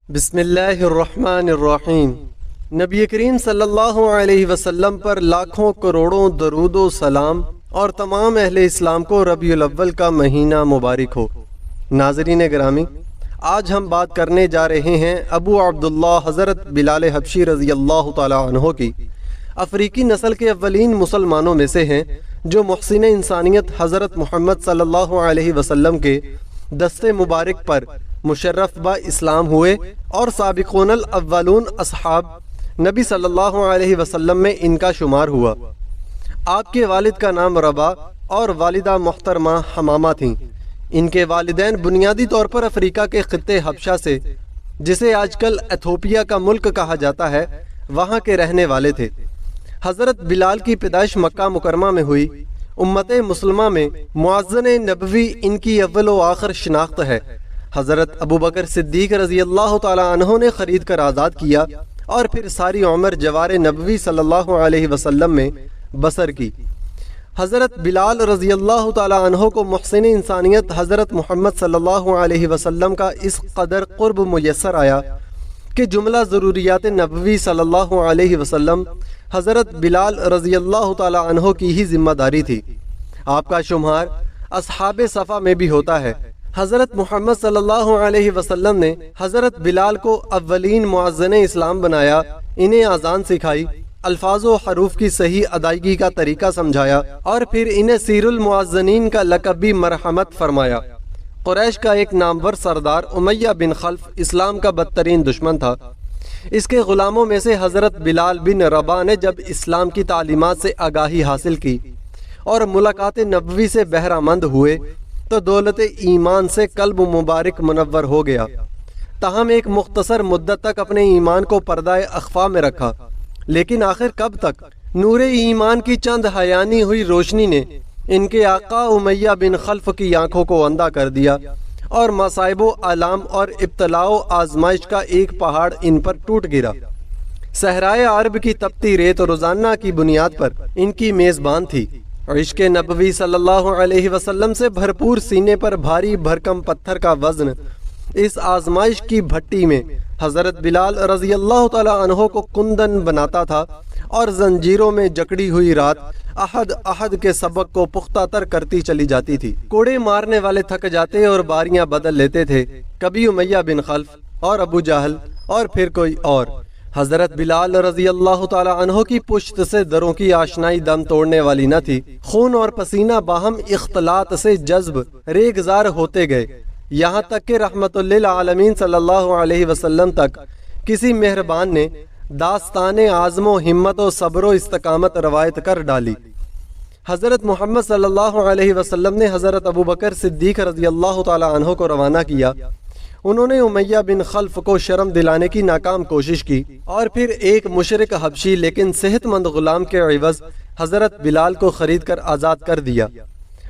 بسم اللہ الرحمن الرحیم۔ نبی کریم صلی اللہ علیہ وسلم پر لاکھوں کروڑوں درود و سلام اور تمام اہل اسلام کو ربیع الاول کا مہینہ مبارک ہو۔ ناظرین گرامی، آج ہم بات کرنے جا رہے ہیں ابو عبداللہ حضرت بلال حبشی رضی اللہ تعالی عنہ کی۔ افریقی نسل کے اولین مسلمانوں میں سے ہیں جو محسن انسانیت حضرت محمد صلی اللہ علیہ وسلم کے دستے مبارک پر مشرف با اسلام ہوئے اور سابقون الاولون اصحاب نبی صلی اللہ علیہ وسلم میں ان کا شمار ہوا۔ آپ کے والد کا نام ربا اور والدہ محترمہ حمامہ تھیں۔ ان کے والدین بنیادی طور پر افریقہ کے خطے حبشہ سے، جسے آج کل ایتھوپیا کا ملک کہا جاتا ہے، وہاں کے رہنے والے تھے۔ حضرت بلال کی پیدائش مکہ مکرمہ میں ہوئی۔ امت مسلمہ میں معزن نبوی ان کی اول و آخر شناخت ہے۔ حضرت ابو بکر صدیق رضی اللہ تعالی عنہ نے خرید کر آزاد کیا اور پھر ساری عمر جوار نبوی صلی اللہ علیہ وسلم میں بسر کی۔ حضرت بلال رضی اللہ تعالی عنہ کو محسن انسانیت حضرت محمد صلی اللہ علیہ وسلم کا اس قدر قرب میسر آیا کہ جملہ ضروریات نبوی صلی اللہ علیہ وسلم حضرت بلال رضی اللہ تعالی عنہ کی ہی ذمہ داری تھی۔ آپ کا شمار اصحاب صفا میں بھی ہوتا ہے۔ حضرت محمد صلی اللہ علیہ وسلم نے حضرت بلال کو اولین معزن اسلام بنایا، انہیں اذان سکھائی، الفاظ و حروف کی صحیح ادائیگی کا طریقہ سمجھایا اور پھر انہیں سیر المعزنین کا لقب بھی مرحمت فرمایا۔ قریش کا ایک نامور سردار امیہ بن خلف اسلام کا بدترین دشمن تھا۔ اس کے غلاموں میں سے حضرت بلال بن ربا نے جب اسلام کی تعلیمات سے آگاہی حاصل کی اور ملاقات نبوی سے بہرہ مند ہوئے تو دولت ایمان سے قلب مبارک منور ہو گیا۔ تاہم ایک مختصر مدت تک اپنے ایمان کو پردہ اخفا میں رکھا، لیکن آخر کب تک؟ نور ایمان کی چند حیانی ہوئی روشنی نے ان کے آقا امیہ بن خلف کی آنکھوں کو اندھا کر دیا اور مصائب و آلام اور ابتلاء و آزمائش کا ایک پہاڑ ان پر ٹوٹ گرا۔ صحرائے عرب کی تپتی ریت روزانہ کی بنیاد پر ان کی میزبان تھی۔ عشق نبوی صلی اللہ علیہ وسلم سے بھرپور سینے پر بھاری بھرکم پتھر کا وزن اس آزمائش کی بھٹی میں حضرت بلال رضی اللہ تعالی عنہ کو کندن بناتا تھا اور زنجیروں میں جکڑی ہوئی رات احد احد کے سبق کو پختہ تر کرتی چلی جاتی تھی۔ کوڑے مارنے والے تھک جاتے اور باریاں بدل لیتے تھے، کبھی امیہ بن خلف اور ابو جہل اور پھر کوئی اور۔ حضرت بلال رضی اللہ تعالی عنہ کی پشت سے دروں کی آشنائی دم توڑنے والی نہ تھی۔ خون اور پسینہ باہم اختلاط سے جذب ریگزار ہوتے گئے، یہاں تک کہ رحمت للعالمین صلی اللہ علیہ وسلم تک کسی مہربان نے داستان عزم و ہمت و صبر و استقامت روایت کر ڈالی۔ حضرت محمد صلی اللہ علیہ وسلم نے حضرت ابو بکر صدیق رضی اللہ تعالی عنہ کو روانہ کیا۔ انہوں نے امیہ بن خلف کو شرم دلانے کی ناکام کوشش کی اور پھر ایک مشرک حبشی لیکن صحت مند غلام کے عوض حضرت بلال کو خرید کر آزاد کر دیا۔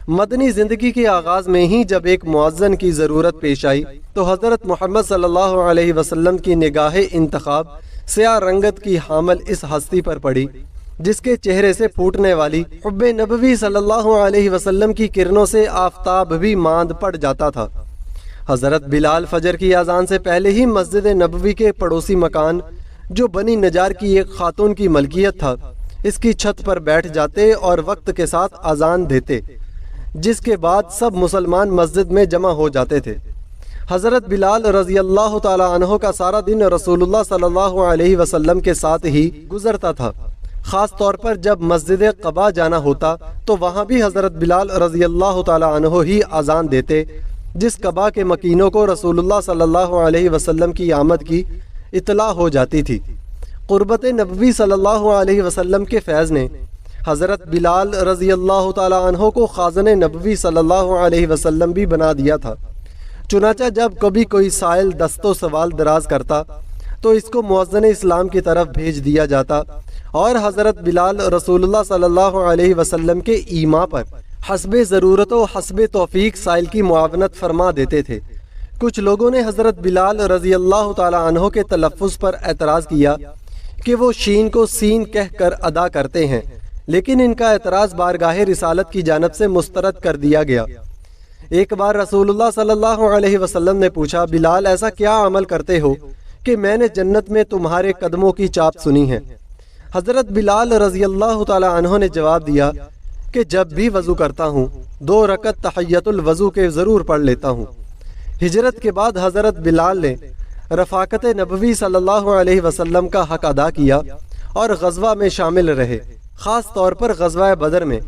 مدنی زندگی کے آغاز میں ہی جب ایک معزن کی ضرورت پیش آئی تو حضرت محمد صلی اللہ علیہ وسلم کی نگاہ انتخاب سیاہ رنگت کی حامل اس ہستی پر پڑی جس کے چہرے سے پھوٹنے والی حب نبوی صلی اللہ علیہ وسلم کی کرنوں سے آفتاب بھی ماند پڑ جاتا تھا۔ حضرت بلال فجر کی اذان سے پہلے ہی مسجد نبوی کے پڑوسی مکان جو بنی نجار کی ایک خاتون کی ملکیت تھا، اس کی چھت پر بیٹھ جاتے اور وقت کے ساتھ اذان دیتے، جس کے بعد سب مسلمان مسجد میں جمع ہو جاتے تھے۔ حضرت بلال رضی اللہ تعالی عنہ کا سارا دن رسول اللہ صلی اللہ علیہ وسلم کے ساتھ ہی گزرتا تھا۔ خاص طور پر جب مسجد قباء جانا ہوتا تو وہاں بھی حضرت بلال رضی اللہ تعالی عنہ ہی اذان دیتے، جس قباء کے مکینوں کو رسول اللہ صلی اللہ علیہ وسلم کی آمد کی اطلاع ہو جاتی تھی۔ قربت نبوی صلی اللہ علیہ وسلم کے فیض نے حضرت بلال رضی اللہ تعالی عنہ کو خازن نبوی صلی اللہ علیہ وسلم بھی بنا دیا تھا۔ چنانچہ جب کبھی کوئی سائل دست و سوال دراز کرتا تو اس کو معزن اسلام کی طرف بھیج دیا جاتا اور حضرت بلال رسول اللہ صلی اللہ علیہ وسلم کے ایما پر حسب ضرورت و حسب توفیق سائل کی معاونت فرما دیتے تھے۔ کچھ لوگوں نے حضرت بلال رضی اللہ تعالی عنہ کے تلفظ پر اعتراض کیا کہ وہ شین کو سین کہہ کر ادا کرتے ہیں، لیکن ان کا اعتراض بارگاہ رسالت کی جانب سے مسترد کر دیا گیا۔ ایک بار رسول اللہ صلی اللہ علیہ وسلم نے پوچھا، بلال ایسا کیا عمل کرتے ہو کہ میں نے جنت میں تمہارے قدموں کی چاپ سنی ہے۔ حضرت بلال رضی اللہ تعالی عنہ نے جواب دیا کہ جب بھی وضو کرتا ہوں 2 رکعت تحیت الوضو کے ضرور پڑھ لیتا ہوں۔ ہجرت کے بعد حضرت بلال نے رفاقت نبوی صلی اللہ علیہ وسلم کا حق ادا کیا اور غزوہ میں شامل رہے، خاص طور پر غزوہ بدر میں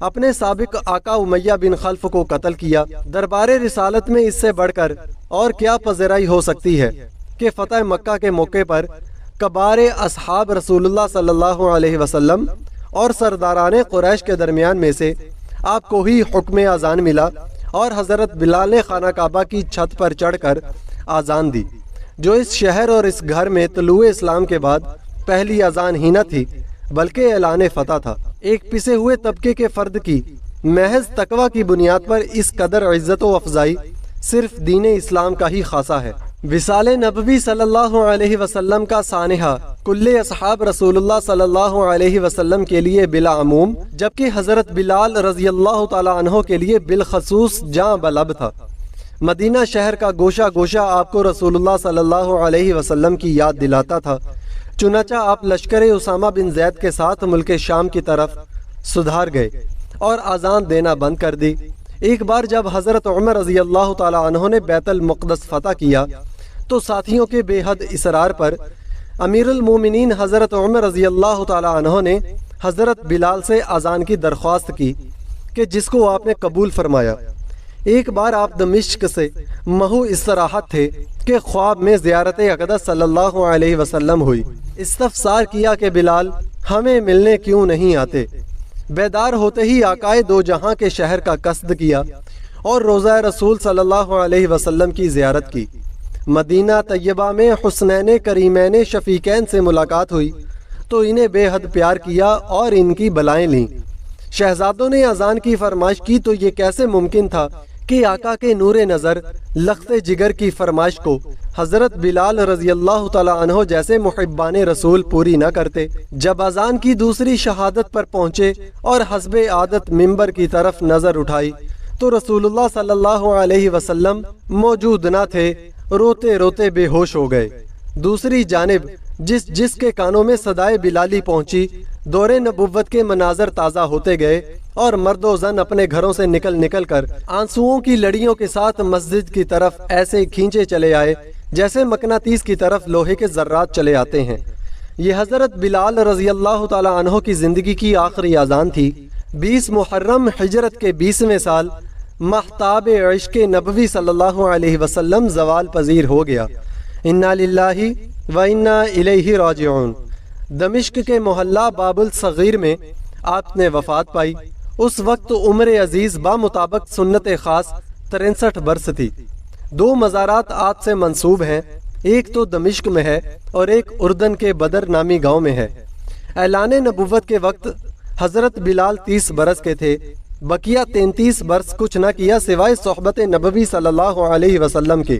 اپنے سابق آقا امیہ بن خلف کو قتل کیا۔ دربار رسالت میں اس سے بڑھ کر اور کیا پذیرائی ہو سکتی ہے کہ فتح مکہ کے موقع پر کبار اصحاب رسول اللہ صلی اللہ علیہ وسلم اور سرداران قریش کے درمیان میں سے آپ کو ہی حکم اذان ملا اور حضرت بلال نے خانہ کعبہ کی چھت پر چڑھ کر اذان دی، جو اس شہر اور اس گھر میں طلوع اسلام کے بعد پہلی اذان ہی نہ تھی بلکہ اعلان فتح تھا۔ ایک پسے ہوئے طبقے کے فرد کی محض تقوی کی بنیاد پر اس قدر عزت و افضائی صرف دین اسلام کا ہی خاصہ ہے۔ وصال نبوی صلی اللہ علیہ وسلم کا سانحہ کل اصحاب رسول اللہ صلی اللہ علیہ وسلم کے لیے بلا عموم، جبکہ حضرت بلال رضی اللہ تعالی عنہ کے لیے بالخصوص جاں بلب تھا۔ مدینہ شہر کا گوشہ گوشہ آپ کو رسول اللہ صلی اللہ علیہ وسلم کی یاد دلاتا تھا، چنانچہ آپ لشکر اسامہ بن زید کے ساتھ ملک شام کی طرف سدھار گئے اور اذان دینا بند کر دی۔ ایک بار جب حضرت عمر رضی اللہ تعالی عنہ نے بیت المقدس فتح کیا تو ساتھیوں کے بے حد اصرار پر امیر المومنین حضرت عمر رضی اللہ تعالی عنہ نے حضرت بلال سے اذان کی درخواست کی کہ جس کو آپ نے قبول فرمایا۔ ایک بار آپ دمشق سے محو استراحت تھے کہ خواب میں زیارت اقدس صلی اللہ علیہ وسلم ہوئی۔ استفسار کیا کہ بلال ہمیں ملنے کیوں نہیں آتے؟ بیدار ہوتے ہی آقائے دو جہاں کے شہر کا قصد کیا اور روضہ رسول صلی اللہ علیہ وسلم کی زیارت کی۔ مدینہ طیبہ میں حسنین کریمین شفیقین سے ملاقات ہوئی تو انہیں بے حد پیار کیا اور ان کی بلائیں لیں۔ شہزادوں نے اذان کی فرمائش کی تو یہ کیسے ممکن تھا کہ آقا کے نور نظر لخت جگر کی فرمائش کو حضرت بلال رضی اللہ تعالی عنہ جیسے محبان رسول پوری نہ کرتے۔ جب اذان کی دوسری شہادت پر پہنچے اور حسب عادت منبر کی طرف نظر اٹھائی تو رسول اللہ صلی اللہ علیہ وسلم موجود نہ تھے، روتے روتے بے ہوش ہو گئے۔ دوسری جانب جس کے کانوں میں صدائے بلالی پہنچی، دور نبوت کے مناظر تازہ ہوتے گئے اور مرد و زن اپنے گھروں سے نکل کر آنسوؤں کی لڑیوں کے ساتھ مسجد کی طرف ایسے کھینچے چلے آئے جیسے مقناطیس کی طرف لوہے کے ذرات چلے آتے ہیں۔ یہ حضرت بلال رضی اللہ تعالی عنہ کی زندگی کی آخری اذان تھی۔ 20 محرم ہجرت کے 20ویں سال مہتاب عشق نبوی صلی اللہ علیہ وسلم زوال پذیر ہو گیا۔ انا للہ و انا الیہ راجعون۔ دمشق کے محلہ باب الصغیر میں آپ نے وفات پائی۔ اس وقت عمر عزیز بامطابق سنت خاص 63 برس تھی۔ 2 مزارات آپ سے منسوب ہیں، ایک تو دمشق میں ہے اور ایک اردن کے بدر نامی گاؤں میں ہے۔ اعلان نبوت کے وقت حضرت بلال 30 برس کے تھے، بقیہ 33 برس کچھ نہ کیا سوائے صحبت نبوی صلی اللہ علیہ وسلم کے۔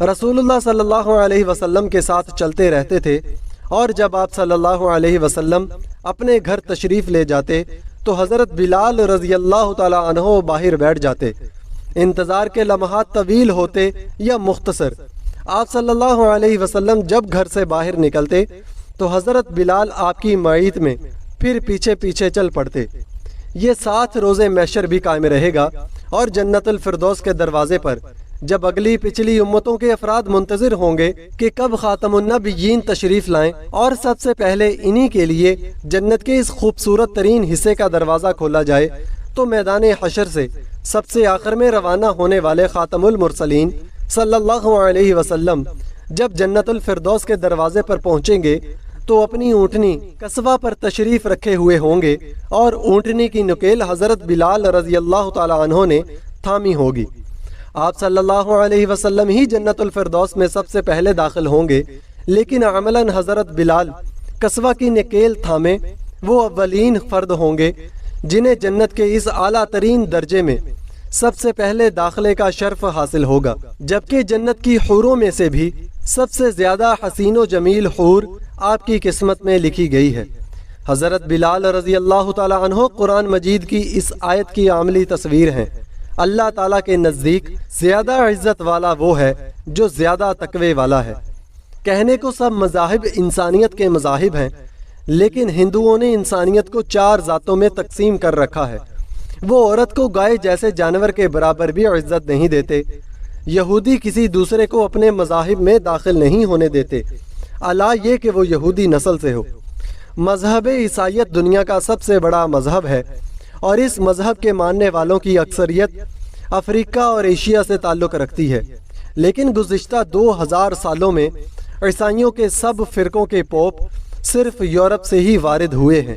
رسول اللہ صلی اللہ علیہ وسلم کے ساتھ چلتے رہتے تھے، اور جب آپ صلی اللہ علیہ وسلم اپنے گھر تشریف لے جاتے تو حضرت بلال رضی اللہ تعالی عنہ باہر بیٹھ جاتے۔ انتظار کے لمحات طویل ہوتے یا مختصر، آپ صلی اللہ علیہ وسلم جب گھر سے باہر نکلتے تو حضرت بلال آپ کی معیت میں پھر پیچھے پیچھے چل پڑتے۔ یہ 7 روزے محشر بھی قائم رہے گا، اور جنت الفردوس کے دروازے پر جب اگلی پچھلی امتوں کے افراد منتظر ہوں گے کہ کب خاتم النبیین تشریف لائیں اور سب سے پہلے انہی کے لیے جنت کے اس خوبصورت ترین حصے کا دروازہ کھولا جائے، تو میدان حشر سے سب سے آخر میں روانہ ہونے والے خاتم المرسلین صلی اللہ علیہ وسلم جب جنت الفردوس کے دروازے پر پہنچیں گے تو اپنی اونٹنی قصبہ پر تشریف رکھے ہوئے ہوں گے، اور اونٹنی کی نکیل حضرت بلال رضی اللہ تعالی عنہ نے تھامی ہوگی۔ آپ صلی اللہ علیہ وسلم ہی جنت الفردوس میں سب سے پہلے داخل ہوں گے، لیکن عملاً حضرت بلال قصبہ کی نکیل تھامے وہ اولین فرد ہوں گے جنہیں جنت کے اس اعلیٰ ترین درجے میں سب سے پہلے داخلے کا شرف حاصل ہوگا، جبکہ جنت کی حوروں میں سے بھی سب سے زیادہ حسین و جمیل حور آپ کی قسمت میں لکھی گئی ہے۔ حضرت بلال رضی اللہ تعالی عنہ قرآن مجید کی اس آیت کی عملی تصویر ہیں۔ اللہ تعالیٰ کے نزدیک زیادہ عزت والا وہ ہے جو زیادہ تقوی والا ہے۔ کہنے کو سب مذاہب انسانیت کے مذاہب ہیں، لیکن ہندوؤں نے انسانیت کو 4 ذاتوں میں تقسیم کر رکھا ہے۔ وہ عورت کو گائے جیسے جانور کے برابر بھی عزت نہیں دیتے۔ یہودی کسی دوسرے کو اپنے مذاہب میں داخل نہیں ہونے دیتے، الا یہ کہ وہ یہودی نسل سے ہو۔ مذہب عیسائیت دنیا کا سب سے بڑا مذہب ہے، اور اس مذہب کے ماننے والوں کی اکثریت افریقہ اور ایشیا سے تعلق رکھتی ہے، لیکن گزشتہ 2000 سالوں میں عیسائیوں کے سب فرقوں کے پوپ صرف یورپ سے ہی وارد ہوئے ہیں۔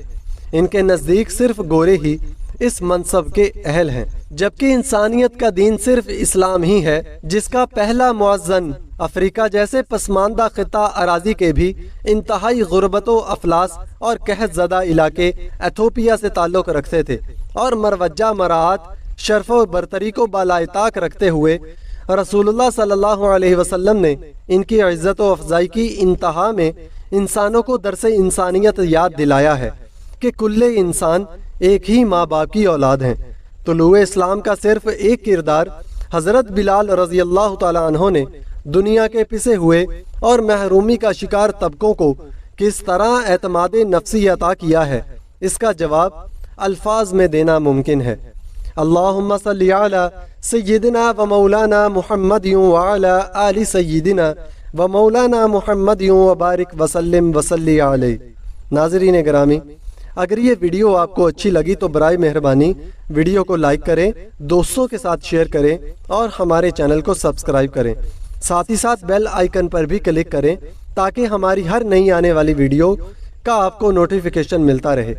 ان کے نزدیک صرف گورے ہی اس منصب کے اہل ہیں، جبکہ انسانیت کا دین صرف اسلام ہی ہے، جس کا پہلا مؤذن افریقہ جیسے پسماندہ خطہ اراضی کے بھی انتہائی غربت و افلاس اور قحط زدہ علاقے ایتھوپیا سے تعلق رکھتے تھے، اور مروجہ مراعات شرف و برتری کو بالائے طاق رکھتے ہوئے رسول اللہ صلی اللہ علیہ وسلم نے ان کی عزت و افزائی کی انتہا میں انسانوں کو درس انسانیت یاد دلایا ہے کہ کل انسان ایک ہی ماں باپ کی اولاد ہیں۔ طلوع اسلام کا صرف ایک کردار حضرت بلال رضی اللہ تعالی عنہ نے دنیا کے پسے ہوئے اور محرومی کا شکار طبقوں کو کس طرح اعتماد نفسی عطا کیا ہے، اس کا جواب الفاظ میں دینا ممکن ہے۔ اللہم صلی علی سیدنا و مولانا محمد وعلی آل سیدنا و مولانا محمد وبارک وسلم وصلی علیہ۔ ناظرین گرامی، اگر یہ ویڈیو آپ کو اچھی لگی تو برائے مہربانی ویڈیو کو لائک کریں، دوستوں کے ساتھ شیئر کریں اور ہمارے چینل کو سبسکرائب کریں۔ ساتھ ہی ساتھ بیل آئیکن پر بھی کلک کریں تاکہ ہماری ہر نئی آنے والی ویڈیو کا آپ کو نوٹیفیکیشن ملتا رہے۔